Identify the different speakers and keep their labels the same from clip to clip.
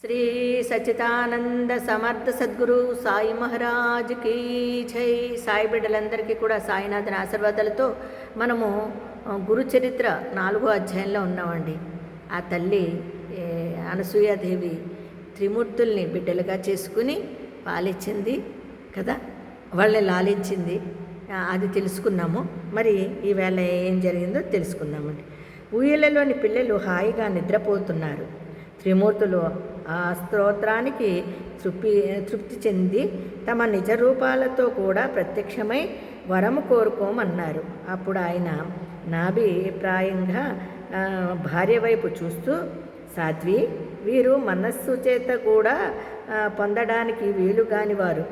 Speaker 1: శ్రీ సచ్చిదానంద సమర్థ సద్గురు సాయి మహారాజ్ కీ జై. సాయి బిడ్డలందరికీ కూడా సాయినాథన్ ఆశీర్వాదాలతో మనము గురు చరిత్ర 4వ అధ్యాయంలో ఉన్నామండి. ఆ తల్లి అనసూయాదేవి త్రిమూర్తుల్ని బిడ్డలుగా చేసుకుని పాలిచ్చింది కదా, వాళ్ళని లాలించింది. అది తెలుసుకున్నాము. మరి ఈవేళ ఏం జరిగిందో తెలుసుకుందామండి. ఊయలలోని పిల్లలు హాయిగా నిద్రపోతున్నారు. త్రిమూర్తులు ఆ స్తోత్రానికి తృప్తి చెంది తమ నిజ రూపాలతో కూడా ప్రత్యక్షమై వరము కోరుకోమన్నారు. అప్పుడు ఆయన నాభిప్రాయంగా భార్య వైపు చూస్తూ, సాధ్వి, వీరు మనస్సు చేత కూడా పొందడానికి వీలు కానివారు.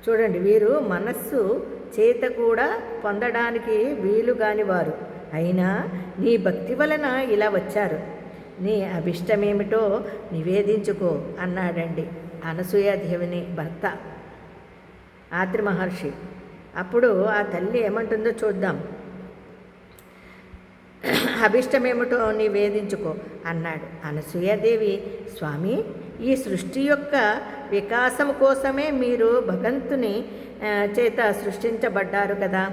Speaker 1: చూడండి, వీరు మనస్సు చేత కూడా పొందడానికి వీలు కానివారు. అయినా నీ భక్తి వలన ఇలా వచ్చారు. నీ అభిష్టమేమిటో నివేదించుకో అన్నాడండి అనసూయాదేవిని భర్త ఆత్రి మహర్షి. అప్పుడు ఆ తల్లి ఏమంటుందో చూద్దాం. అభిష్టమేమిటో నివేదించుకో అన్నాడు. అనసూయాదేవి, స్వామి, ఈ సృష్టి యొక్క వికాసం కోసమే మీరు భగవంతుని చేత సృష్టించబడ్డారు కదా.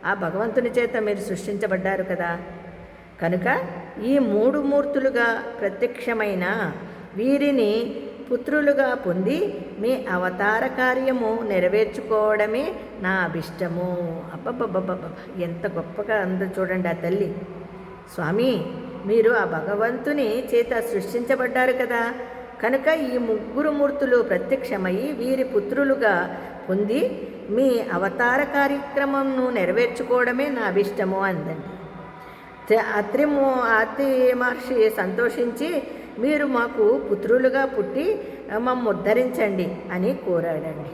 Speaker 1: ఆ భగవంతుని చేత మీరు సృష్టించబడ్డారు కదా. కనుక ఈ 3 మూర్తులుగా ప్రత్యక్షమైన వీరిని పుత్రులుగా పొంది మీ అవతార కార్యము నెరవేర్చుకోవడమే నా అభిష్టము. అబ్బబ్బబ్బబ్బ, ఎంత గొప్పగా అందో చూడండి ఆ తల్లి. స్వామి, మీరు ఆ భగవంతుని చేత సృష్టించబడ్డారు కదా. కనుక ఈ 3 మూర్తులు ప్రత్యక్షమై వీరి పుత్రులుగా పొంది మీ అవతార కార్యక్రమంను నెరవేర్చుకోవడమే నా అభిష్టము అందండి. అత్రి మహర్షి సంతోషించి, మీరు మాకు పుత్రులుగా పుట్టి మమ్మ ఉద్ధరించండి అని కోరాడండి.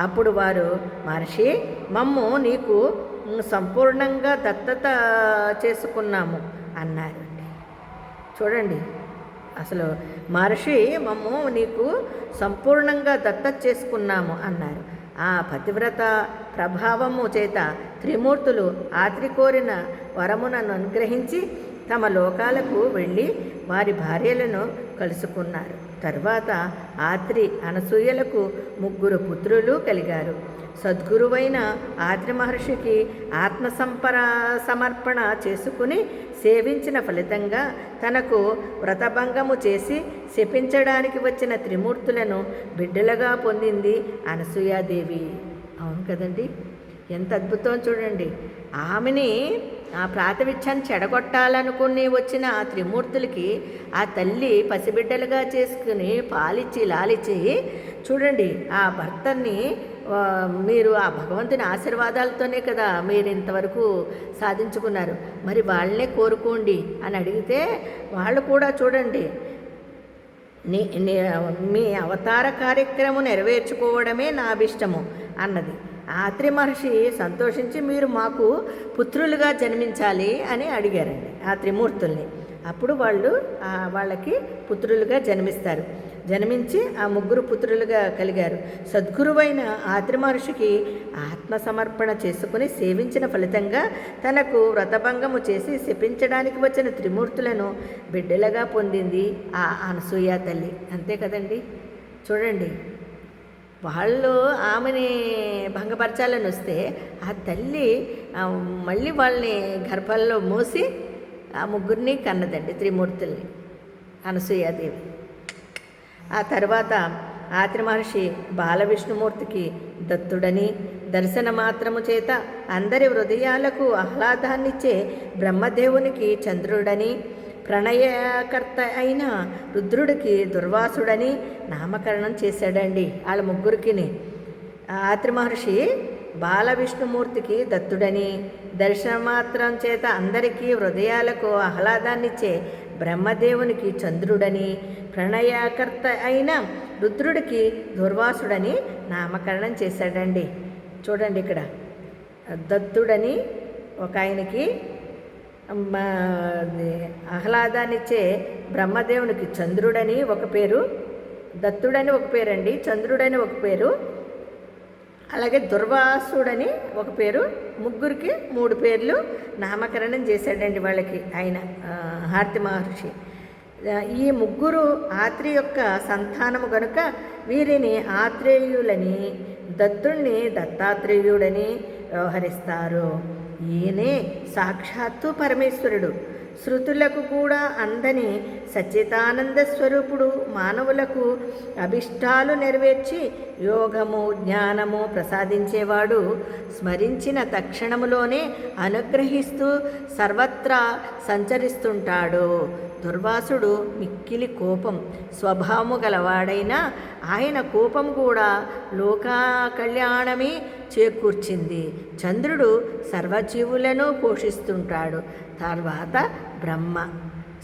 Speaker 1: అప్పుడు వారు, మహర్షి, మమ్ము నీకు సంపూర్ణంగా దత్తత చేసుకున్నాము అన్నారండి. చూడండి, అసలు మహర్షి మమ్ము నీకు సంపూర్ణంగా దత్తత చేసుకున్నాము అన్నారు. ఆ పతివ్రత ప్రభావము చేత త్రిమూర్తులు ఆత్రి కోరిన వరమునను అనుగ్రహించి తమ లోకాలకు వెళ్ళి వారి భార్యలను కలుసుకున్నారు. తరువాత ఆత్రి అనసూయలకు 3 పుత్రులు కలిగారు. సద్గురువైన ఆత్రి మహర్షికి సమర్పణ చేసుకుని సేవించిన ఫలితంగా తనకు వ్రతభంగము చేసి శపించడానికి వచ్చిన త్రిమూర్తులను బిడ్డలుగా పొందింది అనసూయాదేవి. అవును కదండి, ఎంత అద్భుతం చూడండి. ఆమెని ఆ ప్రాతివిధ్యాన్ని చెడగొట్టాలనుకుని వచ్చిన ఆ త్రిమూర్తులకి ఆ తల్లి పసిబిడ్డలుగా చేసుకుని పాలిచ్చి లాలిచ్చి, చూడండి, ఆ భర్తని మీరు ఆ భగవంతుని ఆశీర్వాదాలతోనే కదా మీరు ఇంతవరకు సాధించుకున్నారు. మరి వాళ్ళనే కోరుకోండి అని అడిగితే వాళ్ళు కూడా చూడండి, మీ అవతార కార్యక్రమం నెరవేర్చుకోవడమే నా అభిష్టము అన్నది. ఆత్రి మహర్షి సంతోషించి, మీరు మాకు పుత్రులుగా జన్మించాలి అని అడిగారండి ఆ త్రిమూర్తుల్ని. అప్పుడు వాళ్ళకి పుత్రులుగా జన్మిస్తారు. జన్మించి ఆ 3 పుత్రులుగా కలిగారు. సద్గురువైన ఆత్రి మహర్షికి ఆత్మసమర్పణ చేసుకుని సేవించిన ఫలితంగా తనకు వ్రతభంగము చేసి శపించడానికి వచ్చిన త్రిమూర్తులను బిడ్డలుగా పొందింది ఆ అనసూయ తల్లి. అంతే కదండి. చూడండి, వాళ్ళు ఆమెని భంగపరచాలని వస్తే ఆ తల్లి మళ్ళీ వాళ్ళని గర్భంలో మోసి ఆ 3 కన్నదండి, త్రిమూర్తుల్ని, అనసూయాదేవి. ఆ తర్వాత ఆత్రి మహర్షి బాలవిష్ణుమూర్తికి దత్తుడని, దర్శన మాత్రము చేత అందరి హృదయాలకు ఆహ్లాదాన్నిచ్చే బ్రహ్మదేవునికి చంద్రుడని, ప్రణయకర్త అయిన రుద్రుడికి దుర్వాసుడని నామకరణం చేశాడండి వాళ్ళ 3కిని. ఆత్రి మహర్షి బాలవిష్ణుమూర్తికి దత్తుడని, దర్శనమాత్రం చేత అందరికీ హృదయాలకు ఆహ్లాదాన్నిచ్చే బ్రహ్మదేవునికి చంద్రుడని, ప్రణయకర్త అయిన రుద్రుడికి దుర్వాసుడని నామకరణం చేశాడండి. చూడండి, ఇక్కడ దత్తుడని ఒక ఆయనకి, ఆహ్లాదాన్నిచ్చే బ్రహ్మదేవునికి చంద్రుడని ఒక పేరు, దత్తుడని ఒక పేరండి, చంద్రుడని ఒక పేరు, అలాగే దుర్వాసుడని ఒక పేరు, ముగ్గురికి 3 పేర్లు నామకరణం చేశాడండి వాళ్ళకి ఆయన ఆర్తి మహర్షి. ఈ ముగ్గురు ఆత్రి యొక్క సంతానము గనుక వీరిని ఆత్రేయులని, దత్తుణ్ణి దత్తాత్రేయుడని వ్యవహరిస్తారు. ఈయనే సాక్షాత్తు పరమేశ్వరుడు. శృతులకు కూడా అందని సచ్చిదానంద స్వరూపుడు. మానవులకు అభిష్టాలు నెరవేర్చి యోగము జ్ఞానము ప్రసాదించేవాడు. స్మరించిన తక్షణములోనే అనుగ్రహిస్తూ సర్వత్రా సంచరిస్తుంటాడు. దుర్వాసుడు మిక్కిలి కోపం స్వభావము గలవాడైనా ఆయన కోపం కూడా లోకా కళ్యాణమే చేకూర్చింది. చంద్రుడు సర్వజీవులను పోషిస్తుంటాడు. తర్వాత బ్రహ్మ,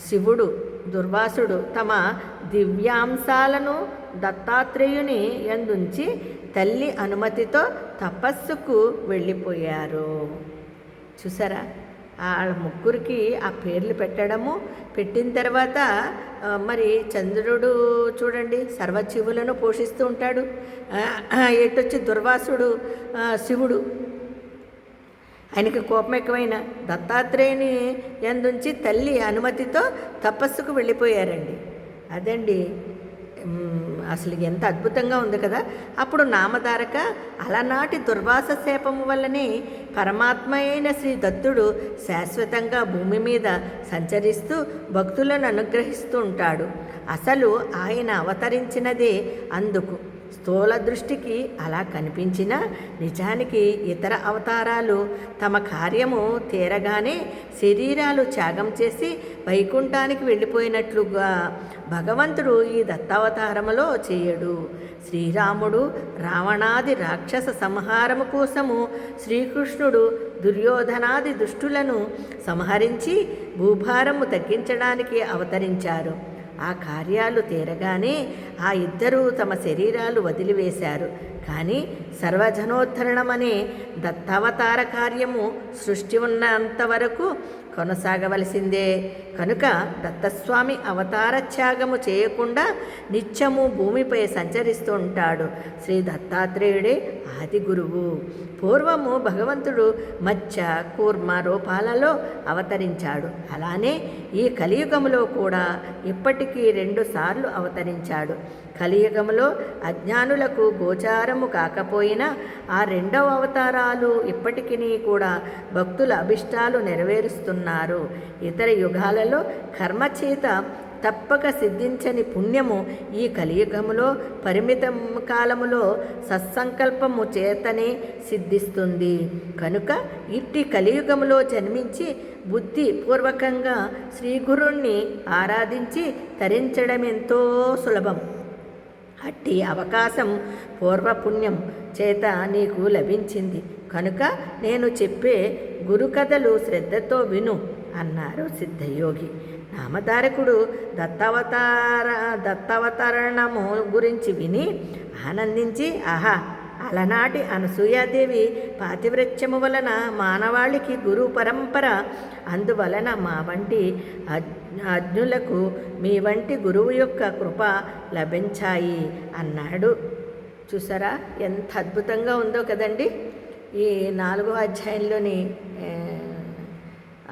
Speaker 1: శివుడు, దుర్వాసుడు తమ దివ్యాంశాలను దత్తాత్రేయుని యందుంచి తల్లి అనుమతితో తపస్సుకు వెళ్ళిపోయారు. చూసారా, వాళ్ళ ముగ్గురికి ఆ పేర్లు పెట్టిన తర్వాత మరి చంద్రుడు చూడండి సర్వజీవులను పోషిస్తూ ఉంటాడు. ఎటొచ్చి దుర్వాసుడు శివుడు, ఆయనకి కోపం ఎక్కువైన దత్తాత్రేయుని యందుంచి తల్లి అనుమతితో తపస్సుకు వెళ్ళిపోయారండి. అదండి అసలు ఎంత అద్భుతంగా ఉంది కదా. అప్పుడు నామధారక అలనాటి దుర్వాస శాపము వల్లనే పరమాత్మ అయిన శ్రీ దత్తుడు శాశ్వతంగా భూమి మీద సంచరిస్తూ భక్తులను అనుగ్రహిస్తూ ఉంటాడు. అసలు ఆయన అవతరించినదే అందుకు. స్థూల దృష్టికి అలా కనిపించిన నిజానికి ఇతర అవతారాలు తమ కార్యము తీరగానే శరీరాలు త్యాగం చేసి వైకుంఠానికి వెళ్ళిపోయినట్లుగా భగవంతుడు ఈ దత్తావతారములో చేయడు. శ్రీరాముడు రావణాది రాక్షస సంహారము కోసము, శ్రీకృష్ణుడు దుర్యోధనాది దుష్టులను సంహరించి భూభారము తగ్గించడానికి అవతరించారు. ఆ కార్యాలు తీరగానే ఆ ఇద్దరూ తమ శరీరాలు వదిలివేశారు. కానీ సర్వజనోద్ధరణమనే దత్తావతార కార్యము సృష్టి ఉన్నంతవరకు కొనసాగవలసిందే. కనుక దత్తస్వామి అవతార త్యాగము చేయకుండా నిత్యము భూమిపై సంచరిస్తూ ఉంటాడు. శ్రీ దత్తాత్రేయుడే ఆది గురువు. పూర్వము భగవంతుడు మత్స్య కూర్మ రూపాలలో అవతరించాడు. అలానే ఈ కలియుగములో కూడా ఇప్పటికీ 2 సార్లు అవతరించాడు. కలియుగములో అజ్ఞానులకు గోచారము కాకపోయినా ఆ 2వ అవతారాలు ఇప్పటికీ కూడా భక్తుల అభిష్టాలు నెరవేరుస్తున్నారు. ఇతర యుగాలలో కర్మచేత తప్పక సిద్ధించని పుణ్యము ఈ కలియుగములో పరిమిత కాలములో సత్సంకల్పము చేతనే సిద్ధిస్తుంది. కనుక ఇట్టి కలియుగములో జన్మించి బుద్ధి పూర్వకంగా శ్రీగురుణ్ణి ఆరాధించి తరించడమెంతో సులభం. అట్టి అవకాశం పూర్వపుణ్యం చేత నీకు లభించింది. కనుక నేను చెప్పే గురుకథలు శ్రద్ధతో అన్నారు సిద్ధయోగి. నామధారకుడు దత్తావతరణము గురించి విని ఆనందించి, ఆహా, అలనాటి అనసూయాదేవి పాతివ్రత్యము వలన మానవాళికి గురు పరంపర, అందువలన మా వంటి అజ్ఞులకు మీ వంటి గురువు యొక్క కృప లభించాయి అన్నాడు. చూసారా ఎంత అద్భుతంగా ఉందో కదండి. ఈ 4వ అధ్యాయంలోని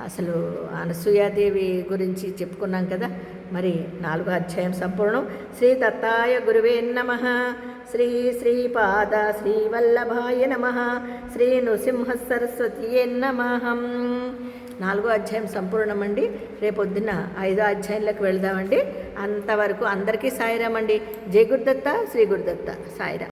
Speaker 1: అసలు అనసూయాదేవి గురించి చెప్పుకున్నాం కదా. మరి 4వ అధ్యాయం సంపూర్ణం. శ్రీ దత్తాయ గురువే నమః. శ్రీ శ్రీపాద శ్రీవల్లభాయ నమః. శ్రీ నృసింహ సరస్వతియే నమః. 4వ అధ్యాయం సంపూర్ణమండి. రేపొద్దున 5వ అధ్యాయంలోకి వెళ్దామండి. అంతవరకు అందరికీ సాయిరామండి. జై గురుదత్త, శ్రీ గురుదత్త, సాయిరాం.